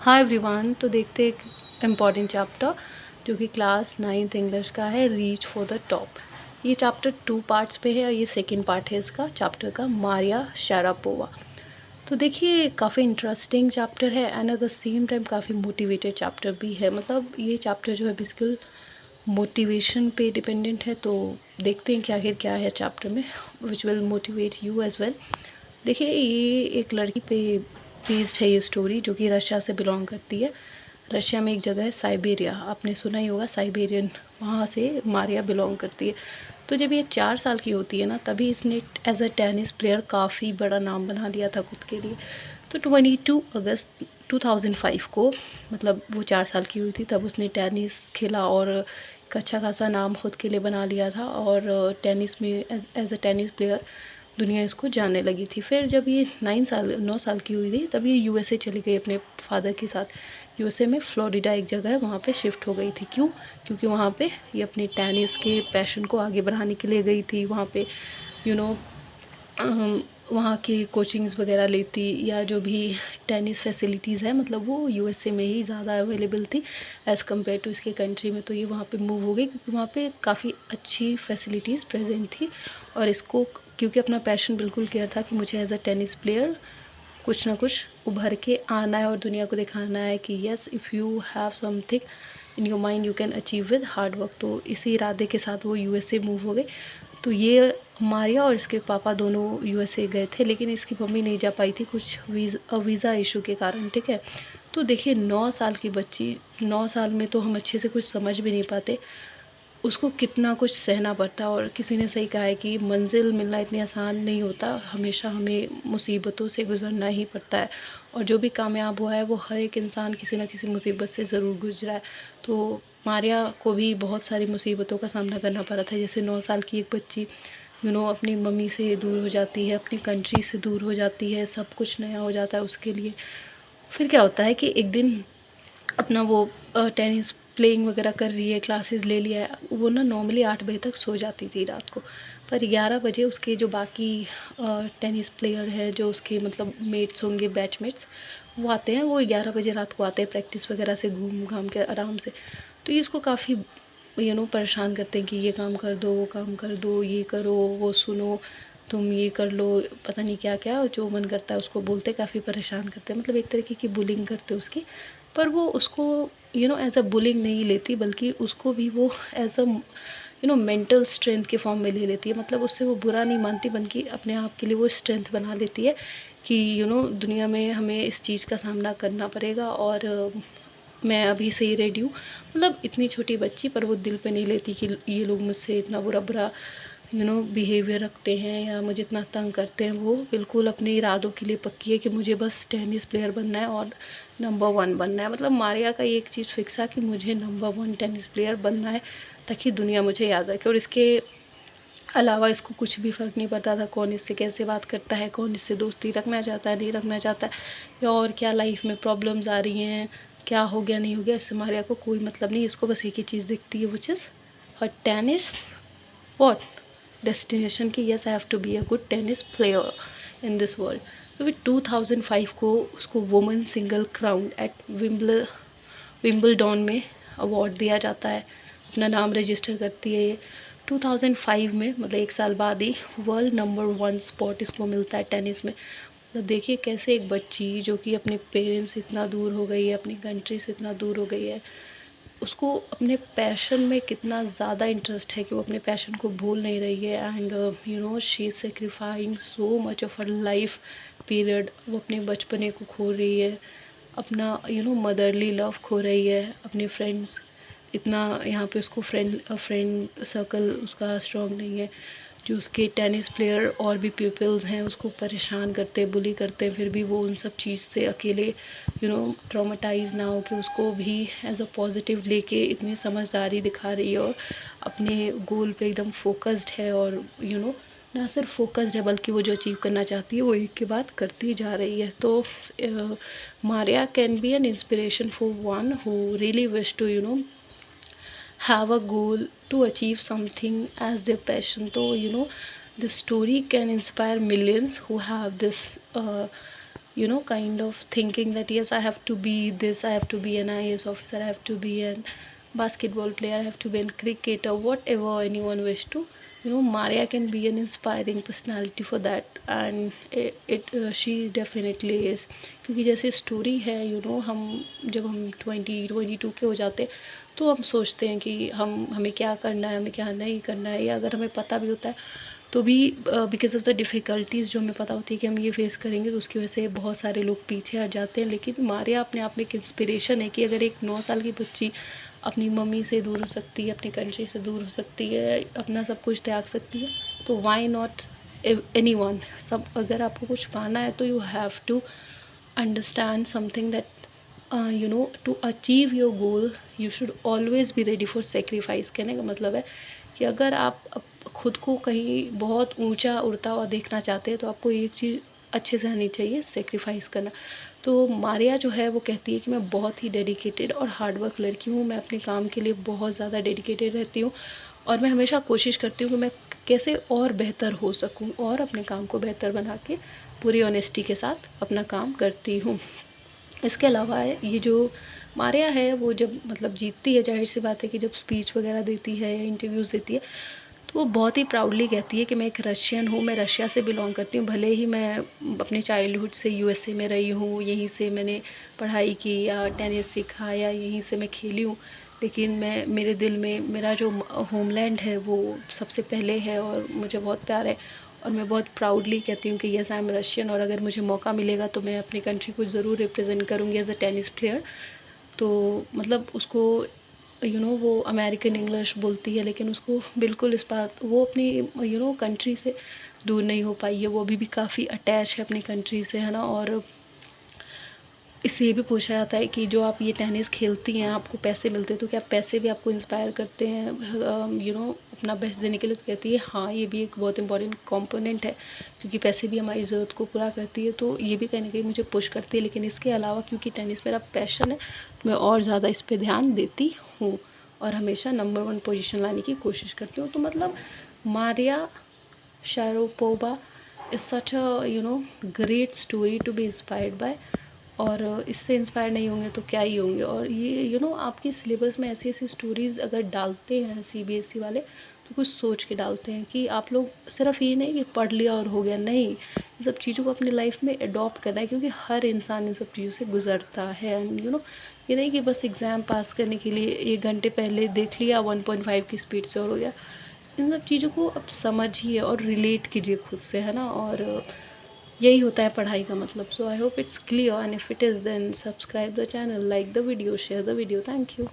Hi everyone. तो देखते हैं एक इम्पॉर्टेंट चैप्टर जो कि क्लास 9th इंग्लिश का है, रीच फॉर द टॉप। ये चैप्टर 2 पार्ट्स पे है और ये सेकंड पार्ट है इसका चैप्टर का, मारिया शारापोवा। तो देखिए काफ़ी इंटरेस्टिंग चैप्टर है and at the same time काफ़ी मोटिवेटेड चैप्टर भी है। मतलब ये चैप्टर जो है बिल्कुल मोटिवेशन पे डिपेंडेंट है। तो देखते हैं कि आखिर क्या है चैप्टर में which will motivate you as well. देखिए ये एक लड़की पे बेस्ड है ये स्टोरी, जो कि रशिया से बिलोंग करती है। रशिया में एक जगह है साइबेरिया, आपने सुना ही होगा साइबेरियन, वहाँ से मारिया बिलोंग करती है। तो जब ये 4 साल की होती है ना, तभी इसने एज अ टेनिस प्लेयर काफ़ी बड़ा नाम बना लिया था खुद के लिए। तो 22 अगस्त 2005 को, मतलब वो 4 साल की हुई थी तब उसने टेनिस खेला और एक अच्छा खासा नाम खुद के लिए बना लिया था। और टेनिस में एज अ टेनिस प्लेयर दुनिया इसको जानने लगी थी। फिर जब ये 9 साल की हुई थी तब ये यूएसए चली गई अपने फादर के साथ। यूएसए में फ्लोरिडा एक जगह है, वहाँ पे शिफ्ट हो गई थी। क्यों? क्योंकि वहाँ पे ये अपने टेनिस के पैशन को आगे बढ़ाने के लिए गई थी। वहाँ पे यू नो वहाँ की कोचिंग्स वगैरह लेती, या जो भी टेनिस फैसिलिटीज़ है मतलब वो यूएसए में ही ज़्यादा अवेलेबल थी एज़ कम्पेयर टू इसके कंट्री में। तो ये वहाँ पे मूव हो गई क्योंकि वहाँ पे काफ़ी अच्छी फैसिलिटीज़ प्रेजेंट थी। और इसको क्योंकि अपना पैशन बिल्कुल क्लियर था कि मुझे एज अ टेनिस प्लेयर कुछ ना कुछ उभर के आना है और दुनिया को दिखाना है कि yes, if you have something in your mind you can achieve with hard work. तो इसी इरादे के साथ वो यूएसए मूव हो गए। तो ये मारिया और इसके पापा दोनों यूएसए गए थे, लेकिन इसकी मम्मी नहीं जा पाई थी कुछ वीज़ा इशू के कारण। ठीक है। तो देखिए 9 साल की बच्ची, 9 साल में तो हम अच्छे से कुछ समझ भी नहीं पाते, उसको कितना कुछ सहना पड़ता है। और किसी ने सही कहा है कि मंजिल मिलना इतनी आसान नहीं होता, हमेशा हमें मुसीबतों से गुज़रना ही पड़ता है। और जो भी कामयाब हुआ है वो हर एक इंसान किसी न किसी मुसीबत से ज़रूर गुजरा है। तो मारिया को भी बहुत सारी मुसीबतों का सामना करना पड़ा था। जैसे 9 साल की एक बच्ची अपनी मम्मी से दूर हो जाती है, अपनी कंट्री से दूर हो जाती है, सब कुछ नया हो जाता है उसके लिए। फिर क्या होता है कि एक दिन अपना वो टेनिस प्लेइंग वगैरह कर रही है, क्लासेस ले लिया है। वो ना नॉर्मली 8 बजे तक सो जाती थी रात को, पर 11 बजे उसके जो बाकी टेनिस प्लेयर हैं, जो उसके मतलब मेट्स होंगे, बैचमेट्स, वो आते हैं। वो 11 बजे रात को आते हैं प्रैक्टिस वगैरह से घूम घाम के आराम से। तो ये इसको काफ़ी परेशान करते हैं कि ये काम कर दो, वो काम कर दो, ये करो, वो सुनो, तुम ये कर लो, पता नहीं क्या क्या जो मन करता है उसको बोलते, काफ़ी परेशान करते हैं। मतलब एक तरीके की बुलिंग करते हैं उसकी। पर वो उसको एज अ बुलिंग नहीं लेती, बल्कि उसको भी वो एज अ मेंटल स्ट्रेंथ के फॉर्म में ले लेती है। मतलब उससे वो बुरा नहीं मानती, बल्कि अपने आप के लिए वो स्ट्रेंथ बना लेती है कि दुनिया में हमें इस चीज़ का सामना करना पड़ेगा। और मैं अभी से ही रेडी हूँ। मतलब इतनी छोटी बच्ची, पर वो दिल पे नहीं लेती कि ये लोग मुझसे इतना बुरा बुरा बिहेवियर रखते हैं या मुझे इतना तंग करते हैं। वो बिल्कुल अपने इरादों के लिए पक्की है कि मुझे बस टेनिस प्लेयर बनना है और नंबर 1 बनना है। मतलब मारिया का ये एक चीज़ फिक्स है कि मुझे नंबर 1 टेनिस प्लेयर बनना है, ताकि दुनिया मुझे याद रखे। और इसके अलावा इसको कुछ भी फ़र्क नहीं पड़ता था कौन इससे कैसे बात करता है, कौन इससे दोस्ती रखना चाहता है, नहीं रखना चाहता है, या और क्या लाइफ में प्रॉब्लम्स आ रही हैं, क्या हो गया नहीं हो गया, इससे मारिया को कोई मतलब नहीं। इसको बस एक ही चीज़ दिखती है, which is her tennis what destination की, yes I have to be a good tennis player in this world. तो फिर 2005 को उसको women single crown at Wimbledon में अवार्ड दिया जाता है, अपना नाम रजिस्टर करती है ये। 2005 में, मतलब 1 साल बाद ही, वर्ल्ड नंबर 1 स्पॉट इसको मिलता है टेनिस में। मतलब देखिए कैसे एक बच्ची जो कि अपने पेरेंट्स से इतना दूर हो गई है, अपनी कंट्री से इतना दूर हो गई है, उसको अपने पैशन में कितना ज़्यादा इंटरेस्ट है कि वो अपने पैशन को भूल नहीं रही है। And she is sacrificing so much of her life period. वो अपने बचपने को खो रही है, अपना मदरली लव खो रही है, अपने फ्रेंड्स, इतना यहाँ पे उसको फ्रेंड सर्कल उसका स्ट्रॉन्ग नहीं है। जो उसके टेनिस प्लेयर और भी पीपल्स हैं उसको परेशान करते हैं, बुली करते हैं, फिर भी वो उन सब चीज़ से अकेले ट्रॉमेटाइज ना हो, कि उसको भी एज अ पॉजिटिव लेके इतनी समझदारी दिखा रही है और अपने गोल पे एकदम फोकस्ड है। और ना सिर्फ फोकस्ड है, बल्कि वो जो अचीव करना चाहती है वो एक के बाद करती जा रही है। तो Maria can be an inspiration for one who really wish to have a goal to achieve something as their passion. So the story can inspire millions who have this kind of thinking that yes, I have to be this, I have to be an IAS officer, I have to be an basketball player, I have to be a cricketer, whatever anyone wish to. Maria can be an inspiring personality for that, and she definitely is. क्योंकि जैसे story है, हम जब हम 22 के हो जाते हैं तो हम सोचते हैं कि हमें क्या करना है, हमें क्या नहीं करना है, या अगर हमें पता भी होता है तो भी बिकॉज़ ऑफ़ द डिफ़िकल्टीज़ जो हमें पता होती है कि हम ये फ़ेस करेंगे, तो उसकी वजह से बहुत सारे लोग पीछे हट जाते हैं। लेकिन मारिया अपने आप में एक इंस्पिरेशन है कि अगर एक 9 साल की बच्ची अपनी मम्मी से दूर हो सकती है, अपनी कंट्री से दूर हो सकती है, अपना सब कुछ त्याग सकती है, तो व्हाई नॉट एनीवन। सब अगर आपको कुछ पाना है तो you have to understand something that to achieve your goal you should always be ready for sacrifice. कहने का मतलब है कि अगर आप खुद को कहीं बहुत ऊंचा उड़ता हुआ देखना चाहते हैं तो आपको एक चीज़ अच्छे से आनी चाहिए, सेक्रीफाइस करना। तो मारिया जो है वो कहती है कि मैं बहुत ही डेडिकेटेड और हार्ड वर्क लड़की हूँ, मैं अपने काम के लिए बहुत ज़्यादा डेडिकेटेड रहती हूँ और मैं हमेशा कोशिश करती हूँ कि मैं कैसे और बेहतर हो सकूँ और अपने काम को बेहतर बना के पूरी ऑनेस्टी के साथ अपना काम करती हूँ। इसके अलावा ये जो मारिया है वो जब मतलब जीतती है, ज़ाहिर सी बात है कि जब स्पीच वगैरह देती है या इंटरव्यूज़ देती है तो वो बहुत ही प्राउडली कहती है कि मैं एक रशियन हूँ, मैं रशिया से बिलोंग करती हूँ। भले ही मैं अपने चाइल्डहुड से यूएसए में रही हूँ, यहीं से मैंने पढ़ाई की या टेनिस सीखा या यहीं से मैं खेली हूँ, लेकिन मैं मेरे दिल में मेरा जो होमलैंड है वो सबसे पहले है और मुझे बहुत प्यार है। और मैं बहुत प्राउडली कहती हूँ कि यस आई एम रशियन, और अगर मुझे मौका मिलेगा तो मैं अपनी कंट्री को ज़रूर रिप्रेजेंट करूँगी एज अ टेनिस प्लेयर। तो मतलब उसको वो अमेरिकन इंग्लिश बोलती है, लेकिन उसको बिल्कुल इस बात वो अपनी कंट्री से दूर नहीं हो पाई है, वो अभी भी काफ़ी अटैच है अपनी कंट्री से, है ना। और इससे ये भी पूछा जाता है कि जो आप ये टेनिस खेलती हैं आपको पैसे मिलते हैं, तो क्या पैसे भी आपको इंस्पायर करते हैं अपना बेस्ट देने के लिए? तो कहती है हाँ, ये भी एक बहुत इंपॉर्टेंट कंपोनेंट है, क्योंकि पैसे भी हमारी ज़रूरत को पूरा करती है, तो ये भी कहीं ना कहीं मुझे पुश करती है। लेकिन इसके अलावा क्योंकि टेनिस मेरा पैशन है तो मैं और ज़्यादा इस पर ध्यान देती हूँ और हमेशा नंबर 1 पोजीशन लाने की कोशिश करती हूँ। तो मतलब Maria Sharapova is such a great story to be inspired by. और इससे इंस्पायर नहीं होंगे तो क्या ही होंगे। और ये आपके सिलेबस में ऐसी ऐसी स्टोरीज़ अगर डालते हैं सीबीएसई वाले, तो कुछ सोच के डालते हैं कि आप लोग सिर्फ ये नहीं कि पढ़ लिया और हो गया, नहीं, इन सब चीज़ों को अपनी लाइफ में अडॉप्ट करना है, क्योंकि हर इंसान इन सब चीज़ों से गुजरता है। एंड ये नहीं कि बस एग्ज़ाम पास करने के लिए 1 घंटे पहले देख लिया 1.5 की स्पीड से और हो गया। इन सब चीज़ों को अब समझिए और रिलेट कीजिए खुद से, है ना। और यही होता है पढ़ाई का मतलब। So I hope it's clear, and if it is then subscribe the channel, like the video, share the video. Thank you.